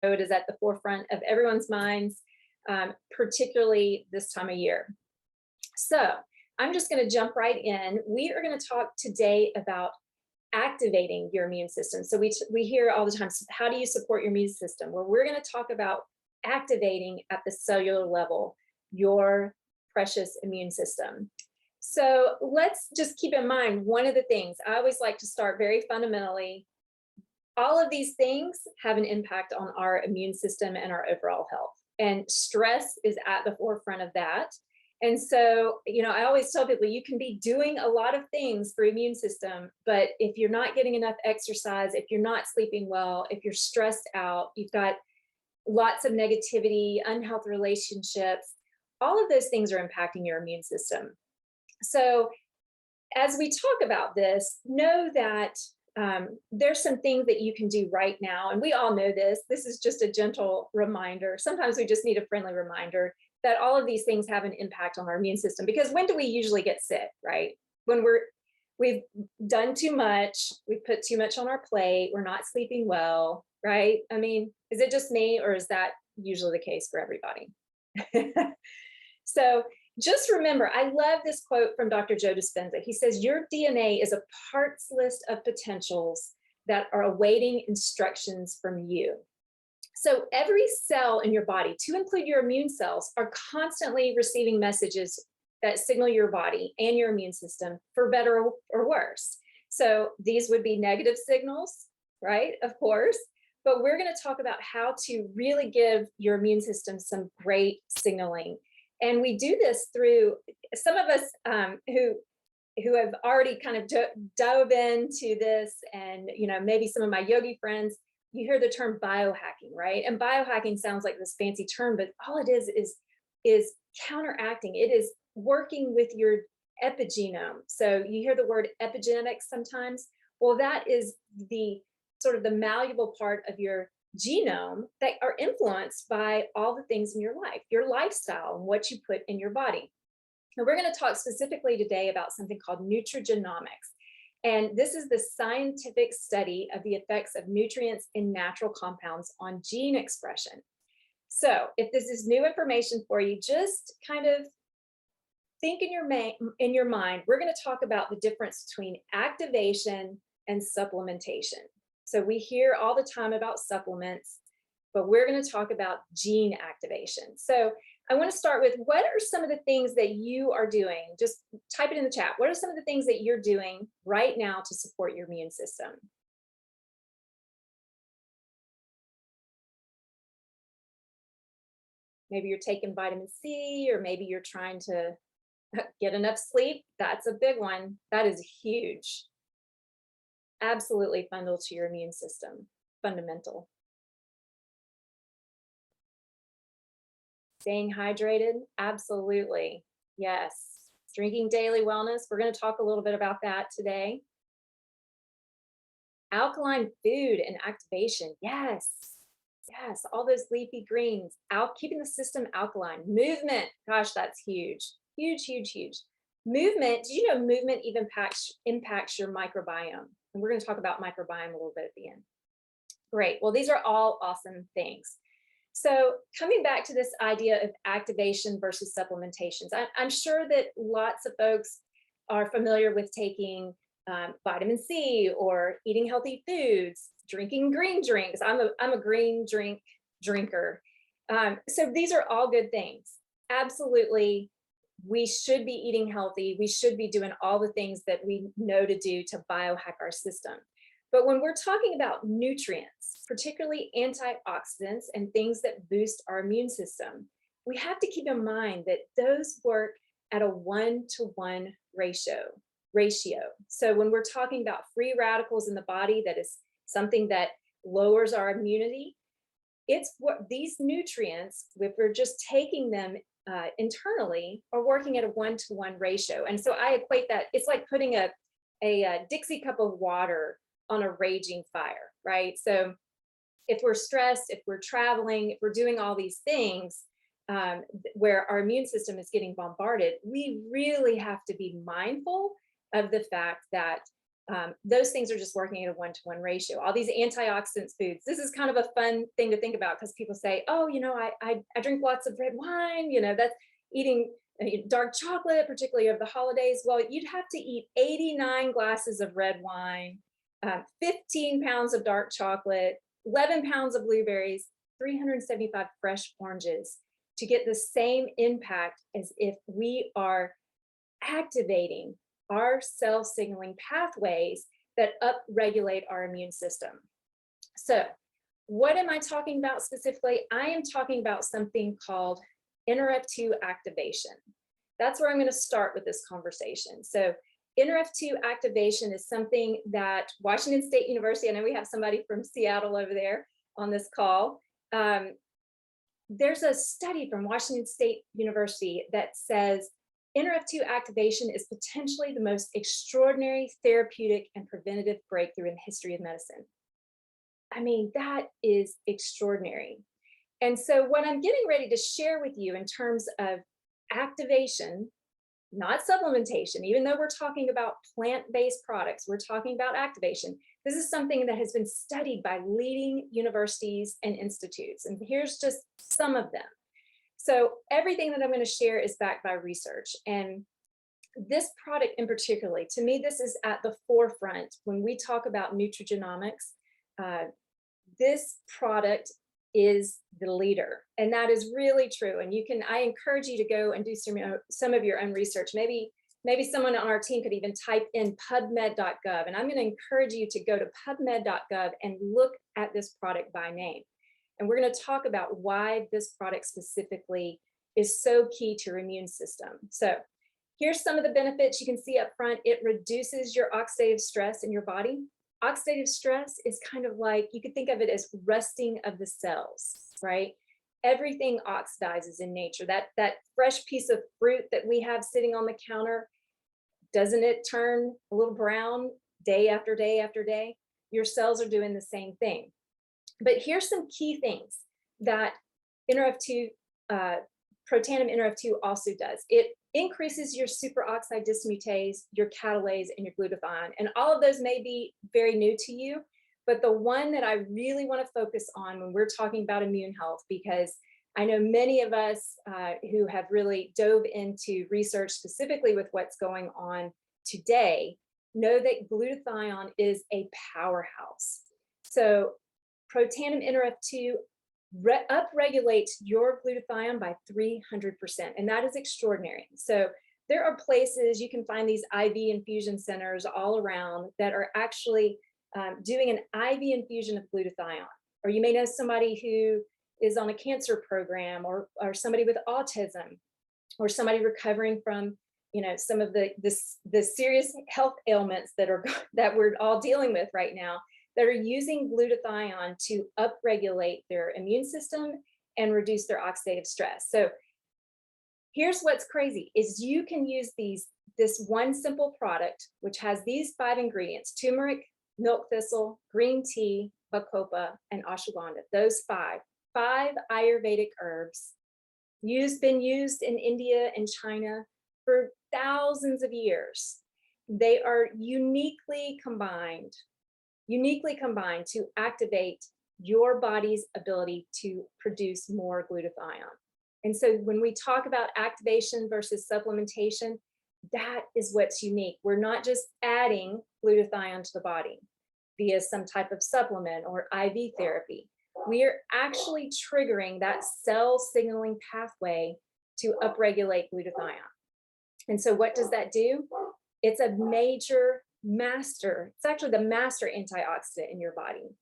it is at the forefront of everyone's minds, particularly this time of year. So I'm just going to jump right in. We are going to talk today about activating your immune system. So we hear all the time, how do you support your immune system? Well, we're going to talk about activating at the cellular level your precious immune system. So let's just keep in mind, one of the things I always like to start very fundamentally, all of these things have an impact on our immune system and our overall health. And stress is at the forefront of that. And so, I always tell people you can be doing a lot of things for immune system, but if you're not getting enough exercise, if you're not sleeping well, if you're stressed out, you've got lots of negativity, unhealthy relationships, all of those things are impacting your immune system. So as we talk about this, know that there's some things that you can do right now. And we all know this. This is just a gentle reminder. Sometimes we just need a friendly reminder that all of these things have an impact on our immune system. Because when do we usually get sick, right? When we've done too much, we've put too much on our plate, we're not sleeping well, right? I mean, is it just me, or is that usually the case for everybody? So just remember, I love this quote from Dr. Joe Dispenza. He says, your DNA is a parts list of potentials that are awaiting instructions from you. So every cell in your body, to include your immune cells, are constantly receiving messages that signal your body and your immune system for better or worse. So these would be negative signals, right? Of course. But we're going to talk about how to really give your immune system some great signaling. And we do this through some of us who have already kind of dove into this, and maybe some of my yogi friends, you hear the term biohacking, right? And biohacking sounds like this fancy term, but all it is counteracting. It is working with your epigenome. So you hear the word epigenetics sometimes. Well, that is the sort of the malleable part of your genome that are influenced by all the things in your life, your lifestyle, and what you put in your body. And we're going to talk specifically today about something called nutrigenomics. And this is the scientific study of the effects of nutrients in natural compounds on gene expression. So if this is new information for you, just kind of think in your mind, we're going to talk about the difference between activation and supplementation. So we hear all the time about supplements, but we're going to talk about gene activation. So I want to start with, what are some of the things that you are doing? Just type it in the chat. What are some of the things that you're doing right now to support your immune system? Maybe you're taking vitamin C, or maybe you're trying to get enough sleep. That's a big one. That is huge. Absolutely fundamental to your immune system. Fundamental. Staying hydrated, absolutely. Yes. Drinking daily wellness. We're going to talk a little bit about that today. Alkaline food and activation. Yes. Yes. All those leafy greens. Keeping the system alkaline. Movement. Gosh, that's huge. Huge, huge, huge. Movement. Did you know movement even impacts your microbiome? And we're going to talk about microbiome a little bit at the end. Great. Well, these are all awesome things. So coming back to this idea of activation versus supplementations, I'm sure that lots of folks are familiar with taking vitamin C, or eating healthy foods, drinking green drinks. I'm a green drinker. So these are all good things. Absolutely, we should be eating healthy. We should be doing all the things that we know to do to biohack our system. But when we're talking about nutrients, particularly antioxidants and things that boost our immune system, we have to keep in mind that those work at a 1-to-1 ratio. So when we're talking about free radicals in the body, that is something that lowers our immunity. It's what these nutrients, if we're just taking them internally, are working at a 1-to-1 ratio. And so I equate that, it's like putting a Dixie cup of water on a raging fire, right? So if we're stressed, if we're traveling, if we're doing all these things where our immune system is getting bombarded, we really have to be mindful of the fact that Those things are just working at a 1-to-1 ratio. All these antioxidants foods. This is kind of a fun thing to think about because people say, oh, I drink lots of red wine, that's eating dark chocolate, particularly over the holidays. Well, you'd have to eat 89 glasses of red wine, 15 pounds of dark chocolate, 11 pounds of blueberries, 375 fresh oranges to get the same impact as if we are activating our cell signaling pathways that upregulate our immune system. So what am I talking about specifically? I am talking about something called NRF2 activation. That's where I'm going to start with this conversation. So NRF2 activation is something that Washington State University, I know we have somebody from Seattle over there on this call. There's a study from Washington State University that says NRF2 activation is potentially the most extraordinary therapeutic and preventative breakthrough in the history of medicine. I mean, that is extraordinary. And so what I'm getting ready to share with you in terms of activation, not supplementation, even though we're talking about plant-based products, we're talking about activation. This is something that has been studied by leading universities and institutes. And here's just some of them. So everything that I'm going to share is backed by research. And this product in particular, to me, this is at the forefront when we talk about nutrigenomics. This product is the leader, and that is really true. And I encourage you to go and do some of your own research. Maybe someone on our team could even type in pubmed.gov, and I'm going to encourage you to go to pubmed.gov and look at this product by name. And we're going to talk about why this product specifically is so key to your immune system. So here's some of the benefits you can see up front. It reduces your oxidative stress in your body. Oxidative stress is kind of like, you could think of it as rusting of the cells, right? Everything oxidizes in nature. That fresh piece of fruit that we have sitting on the counter, doesn't it turn a little brown day after day after day? Your cells are doing the same thing. But here's some key things that NRF2, Protandim NRF2 also does. It increases your superoxide dismutase, your catalase, and your glutathione. And all of those may be very new to you, but the one that I really want to focus on when we're talking about immune health, because I know many of us who have really dove into research specifically with what's going on today, know that glutathione is a powerhouse. So Protandim NRF2 upregulates your glutathione by 300%, and that is extraordinary. So there are places you can find these IV infusion centers all around that are actually doing an IV infusion of glutathione. Or you may know somebody who is on a cancer program, or somebody with autism, or somebody recovering from some of the serious health ailments that we're all dealing with right now, that are using glutathione to upregulate their immune system and reduce their oxidative stress. So here's what's crazy is you can use this one simple product, which has these 5 ingredients: turmeric, milk thistle, green tea, bacopa, and ashwagandha. Those five Ayurvedic herbs been used in India and China for thousands of years. They are uniquely combined to activate your body's ability to produce more glutathione. And so when we talk about activation versus supplementation, that is what's unique. We're not just adding glutathione to the body via some type of supplement or IV therapy. We are actually triggering that cell signaling pathway to upregulate glutathione. And so what does that do? It's a major master, it's actually the master antioxidant in your body.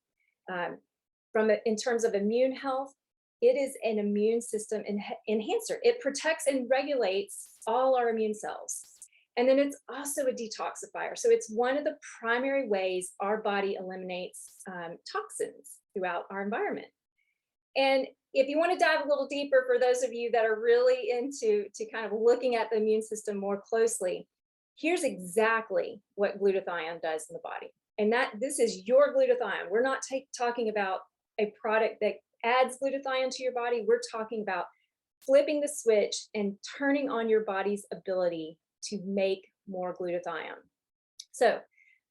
In terms of immune health, it is an immune system enhancer. It protects and regulates all our immune cells. And then it's also a detoxifier. So it's one of the primary ways our body eliminates toxins throughout our environment. And if you want to dive a little deeper, for those of you that are really into kind of looking at the immune system more closely, here's exactly what glutathione does in the body. And this is your glutathione. We're not talking about a product that adds glutathione to your body. We're talking about flipping the switch and turning on your body's ability to make more glutathione. So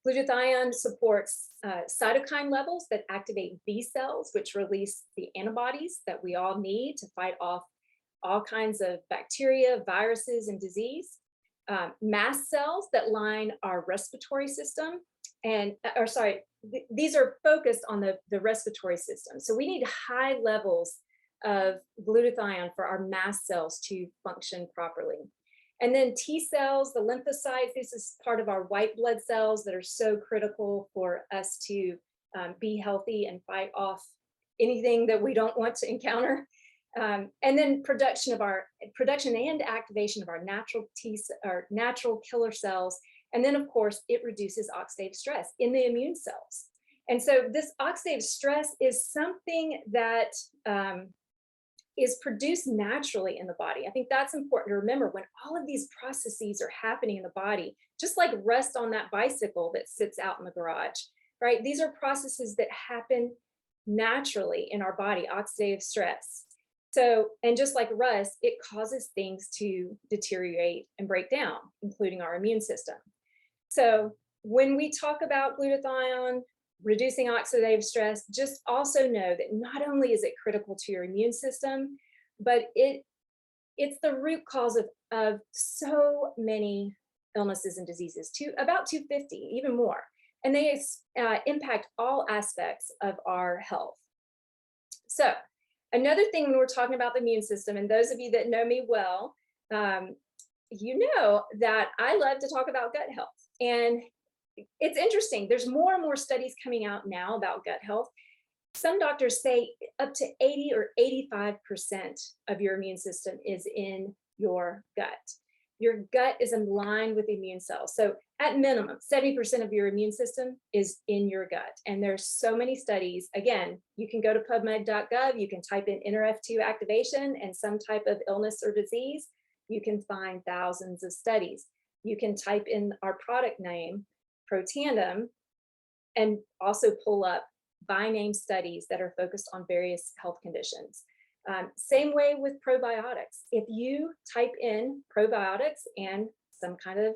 Glutathione supports cytokine levels that activate B cells, which release the antibodies that we all need to fight off all kinds of bacteria, viruses, and disease. Mast cells that line our respiratory system, and these are focused on the respiratory system. So we need high levels of glutathione for our mast cells to function properly. And then T cells, the lymphocytes, this is part of our white blood cells that are so critical for us to be healthy and fight off anything that we don't want to encounter. And then production and activation of our natural killer cells. And then, of course, it reduces oxidative stress in the immune cells. And so this oxidative stress is something that is produced naturally in the body. I think that's important to remember when all of these processes are happening in the body, just like rust on that bicycle that sits out in the garage, right? These are processes that happen naturally in our body, oxidative stress. So, and just like rust, it causes things to deteriorate and break down, including our immune system. So when we talk about glutathione, reducing oxidative stress, just also know that not only is it critical to your immune system, but it's the root cause of so many illnesses and diseases, about 250, even more. And they impact all aspects of our health. So another thing when we're talking about the immune system, and those of you that know me well, you know that I love to talk about gut health. And it's interesting, there's more and more studies coming out now about gut health. Some doctors say up to 80 or 85% of your immune system is in your gut. Your gut is in line with immune cells. So at minimum, 70% of your immune system is in your gut. And there's so many studies. Again, you can go to pubmed.gov, you can type in NRF2 activation and some type of illness or disease. You can find thousands of studies. You can type in our product name, Protandim, and also pull up by name studies that are focused on various health conditions. Same way with probiotics. If you type in probiotics and some kind of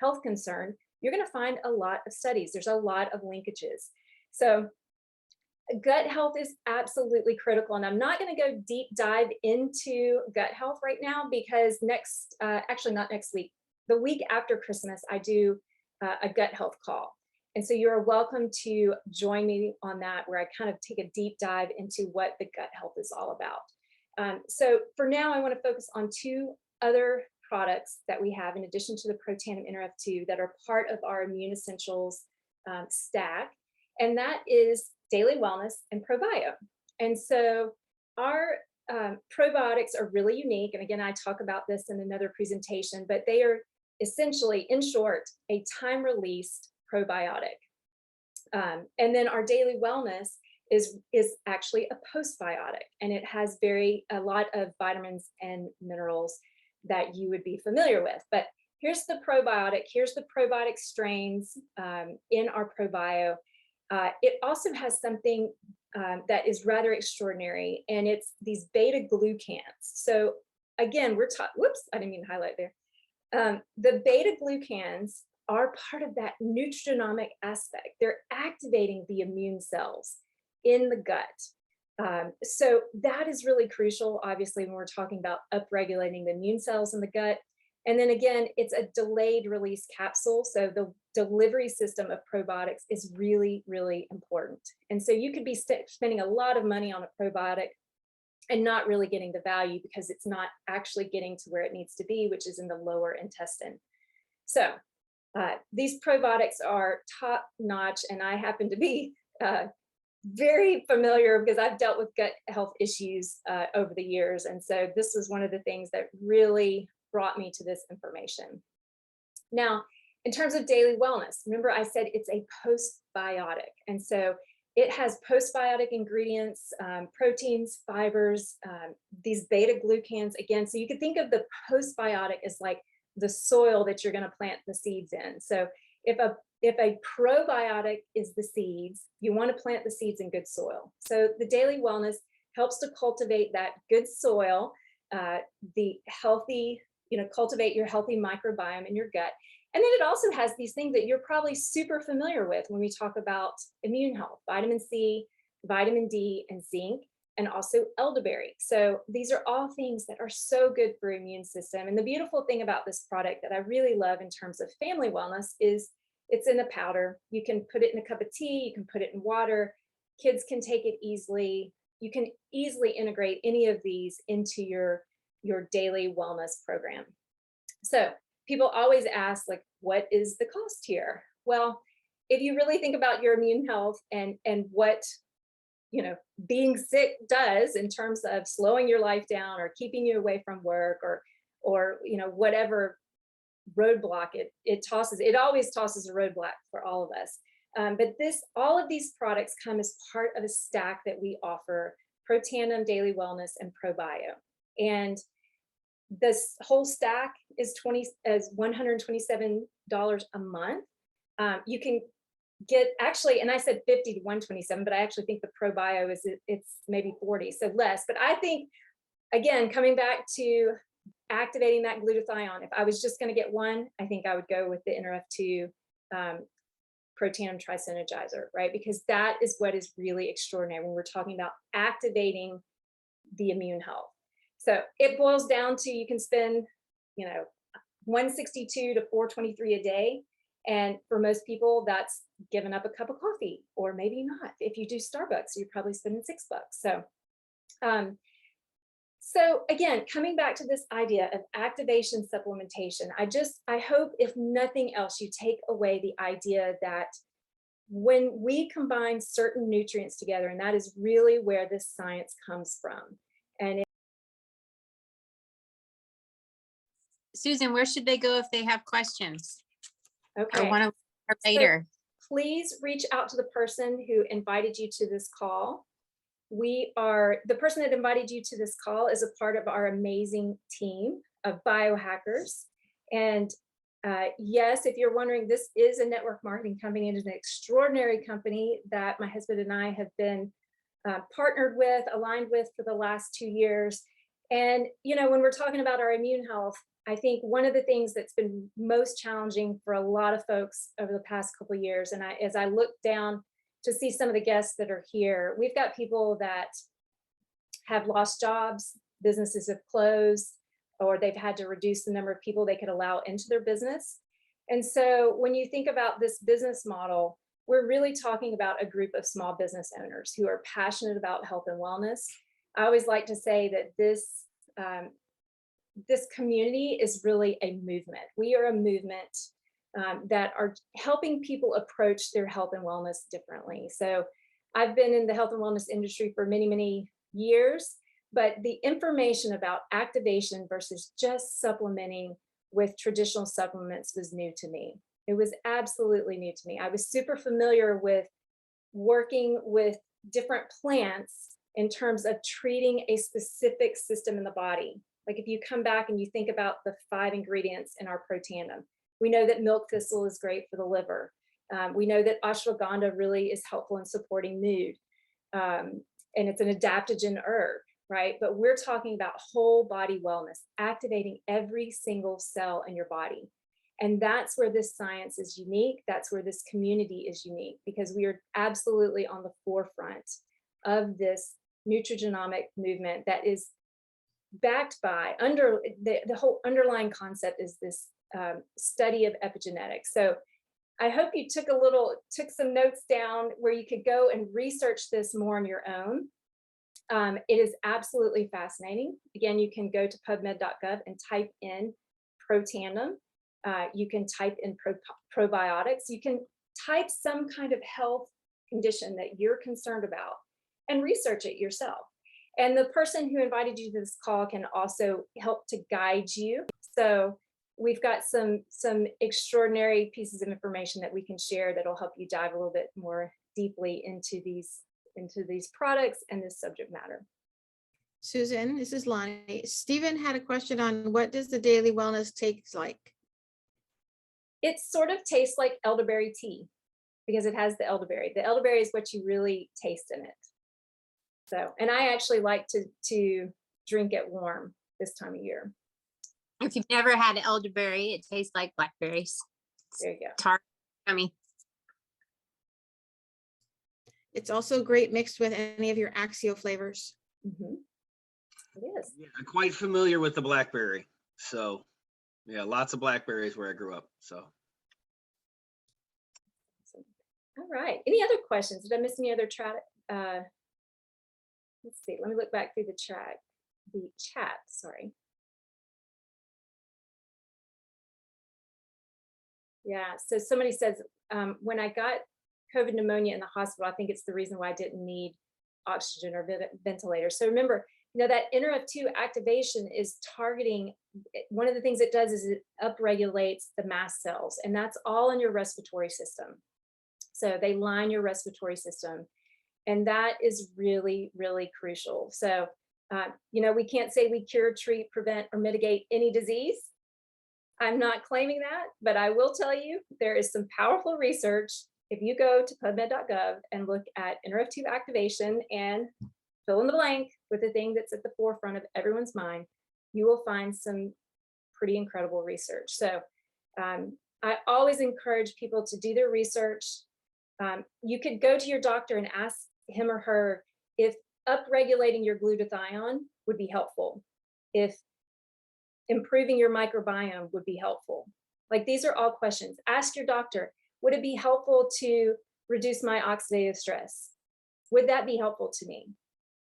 health concern, you're going to find a lot of studies. There's a lot of linkages. So gut health is absolutely critical. And I'm not going to go deep dive into gut health right now because actually not next week, the week after Christmas, I do a gut health call. And so you're welcome to join me on that, where I kind of take a deep dive into what the gut health is all about. So for now, I want to focus on two other products that we have in addition to the Protandim NRF2 that are part of our Immune Essentials stack. And that is Daily Wellness and ProBio. And so our probiotics are really unique. And again, I talk about this in another presentation, but they are essentially, in short, a time-released probiotic. And then our Daily Wellness is actually a postbiotic, and it has a lot of vitamins and minerals that you would be familiar with. But here's the probiotic. Here's the probiotic strains in our ProBio. It also has something that is rather extraordinary, and it's these beta glucans. So again, whoops, I didn't mean to highlight there. The beta glucans are part of that nutrigenomic aspect. They're activating the immune cells in the gut. So that is really crucial, obviously, when we're talking about upregulating the immune cells in the gut. And then again, it's a delayed release capsule. So the delivery system of probiotics is really, really important. And so you could be spending a lot of money on a probiotic and not really getting the value because it's not actually getting to where it needs to be, which is in the lower intestine. So these probiotics are top notch, and I happen to be very familiar because I've dealt with gut health issues over the years. And so this was one of the things that really brought me to this information. Now, in terms of Daily Wellness, remember I said it's a postbiotic. And so it has postbiotic ingredients, proteins, fibers, these beta glucans again. So you could think of the postbiotic as like the soil that you're going to plant the seeds in. So if a probiotic is the seeds, you want to plant the seeds in good soil. So the Daily Wellness helps to cultivate that good soil, the healthy, cultivate your healthy microbiome in your gut. And then it also has these things that you're probably super familiar with when we talk about immune health: vitamin C, vitamin D, and zinc, and also elderberry. So these are all things that are so good for immune system. And the beautiful thing about this product that I really love in terms of family wellness is it's in a powder. You can put it in a cup of tea, you can put it in water. Kids can take it easily. You can easily integrate any of these into your daily wellness program. So people always ask, like, what is the cost here? Well, if you really think about your immune health and what, you know, being sick does in terms of slowing your life down or keeping you away from work, or you know, whatever roadblock it tosses, it always tosses a roadblock for all of us. But all of these products come as part of a stack that we offer: Protandim Daily Wellness and ProBio. And this whole stack is $127 a month. You can get, actually, and I said 50 to 127, but I actually think the ProBio it's maybe 40, so less. But I think, again, coming back to activating that glutathione, if I was just going to get one, I think I would go with the NRF2 Protandim Tri-Synergizer, right? Because that is what is really extraordinary when we're talking about activating the immune health. So it boils down to, you can spend, you know, 162 to 423 a day. And for most people, that's giving up a cup of coffee, or maybe not. If you do Starbucks, you're probably spending $6. So again, coming back to this idea of activation supplementation, I hope, if nothing else, you take away the idea that when we combine certain nutrients together, and that is really where this science comes from. And Susan, where should they go if they have questions? okay. Or want to later? So please reach out to the person who invited you to this call. The person that invited you to this call is a part of our amazing team of biohackers. And yes, if you're wondering, this is a network marketing company. It is an extraordinary company that my husband and I have been partnered with, aligned with for the last 2 years. And, you know, when we're talking about our immune health, I think one of the things that's been most challenging for a lot of folks over the past couple of years, and as I look down to see some of the guests that are here, we've got people that have lost jobs, businesses have closed, or they've had to reduce the number of people they could allow into their business. And so when you think about this business model, we're really talking about a group of small business owners who are passionate about health and wellness. I always like to say that this community is really a movement. We are a movement that are helping people approach their health and wellness differently. So I've been in the health and wellness industry for many, many years, but the information about activation versus just supplementing with traditional supplements was new to me. It was absolutely new to me. I was super familiar with working with different plants in terms of treating a specific system in the body. Like if you come back and you think about the 5 ingredients in our Protandim, we know that milk thistle is great for the liver. We know that ashwagandha really is helpful in supporting mood. And it's an adaptogen herb, right? But we're talking about whole body wellness, activating every single cell in your body. And that's where this science is unique. That's where this community is unique, because we are absolutely on the forefront of this nutrigenomic movement that is backed by the whole underlying concept is this study of epigenetics. So I hope you took some notes down where you could go and research this more on your own. It is absolutely fascinating. Again, you can go to pubmed.gov and type in Protandim. You can type in probiotics. You can type some kind of health condition that you're concerned about and research it yourself. And the person who invited you to this call can also help to guide you. So we've got some extraordinary pieces of information that we can share that'll help you dive a little bit more deeply into these products and this subject matter. Susan, this is Lonnie. Stephen had a question on what does the daily wellness taste like? It sort of tastes like elderberry tea because it has the elderberry. The elderberry is what you really taste in it. So, and I actually like to drink it warm this time of year. If you've never had elderberry, it tastes like blackberries. There you go. Tart, yummy. It's also great mixed with any of your Axio flavors. Mhm. It is. Yeah, I'm quite familiar with the blackberry. So yeah, lots of blackberries where I grew up. So All right. Any other questions? Did I miss any other chat? Let's see. Let me look back through the chat. Sorry. Yeah. So somebody says, when I got COVID pneumonia in the hospital, I think it's the reason why I didn't need oxygen or ventilator. So remember, that NRF2 activation is targeting, one of the things it does is it upregulates the mast cells, and that's all in your respiratory system. So they line your respiratory system, and that is really, really crucial. So, we can't say we cure, treat, prevent, or mitigate any disease. I'm not claiming that, but I will tell you there is some powerful research. If you go to pubmed.gov and look at NRF2 activation and fill in the blank with the thing that's at the forefront of everyone's mind, you will find some pretty incredible research. So I always encourage people to do their research. You could go to your doctor and ask him or her if upregulating your glutathione would be helpful, if improving your microbiome would be helpful. Like, these are all questions. Ask your doctor, would it be helpful to reduce my oxidative stress? Would that be helpful to me?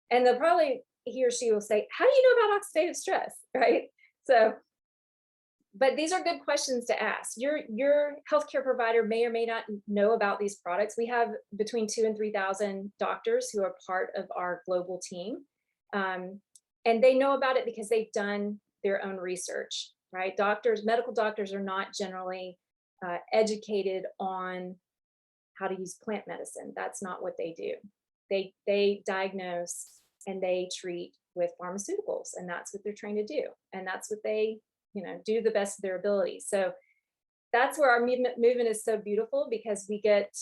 And they'll probably, he or she will say, how do you know about oxidative stress, right? So, but these are good questions to ask. Your healthcare provider may or may not know about these products. We have between 2,000 and 3,000 doctors who are part of our global team. And they know about it because they've done their own research, right? Medical doctors are not generally educated on how to use plant medicine. That's not what they do. They diagnose and they treat with pharmaceuticals, and that's what they're trained to do. And that's what they, do the best of their ability. So that's where our movement is so beautiful, because we get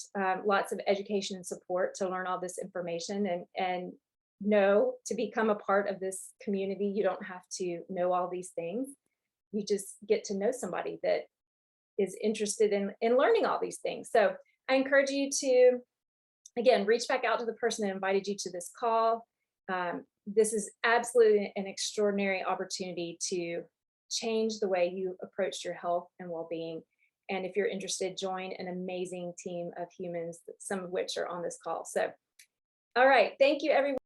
lots of education and support to learn all this information and know to become a part of this community. You don't have to know all these things. You just get to know somebody that is interested in learning all these things. So I encourage you to, again, reach back out to the person that invited you to this call. This is absolutely an extraordinary opportunity to change the way you approach your health and well-being. And if you're interested, join an amazing team of humans, some of which are on this call. So, all right, thank you, everyone.